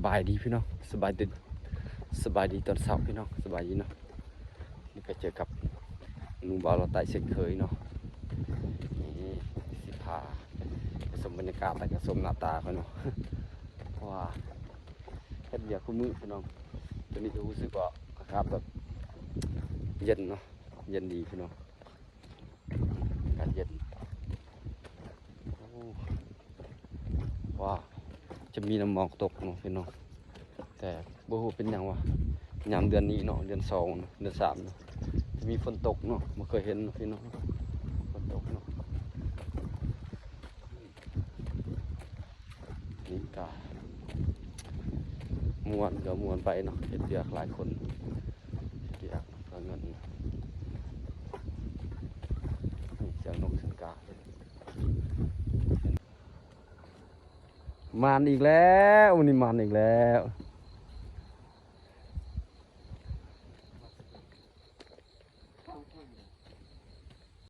บายดีพี่น้องสบายดีตอนเช้าพี่น้องสบายดีเนาะนี่ก็เจอกับลุงบอลเราไต่เส้นเคยเนาะนี่สิพาไปชมบรรยากาศไปกับชมหน้าตาเขาเนาะว่าเฮ็ดเบียร์คู่มือพี่น้องตอนนี้ก็รู้สึกว่าอากาศแบบเย็นเนาะเย็นดีพี่น้องอากาศเย็นว้าจะมีน้ำหมอกตกเนาะพี่น้องแต่บ่ฮู้เป็นหยังวะยามเดือนนี้เนาะเดือน2เนาะเดือน3เนาะจะมีฝนตกเนาะบ่เคยเห็นเนาะพี่น้องฝนตกเนาะนี่ก็ม่วนก็ม่วนไปเนาะเฮ็ดเวียกหลายคนเฮ็ดเวียกเพื่อเงินนี่เสียงนกเสียงกามานอีกแล้วนี่มานอีกแล้ว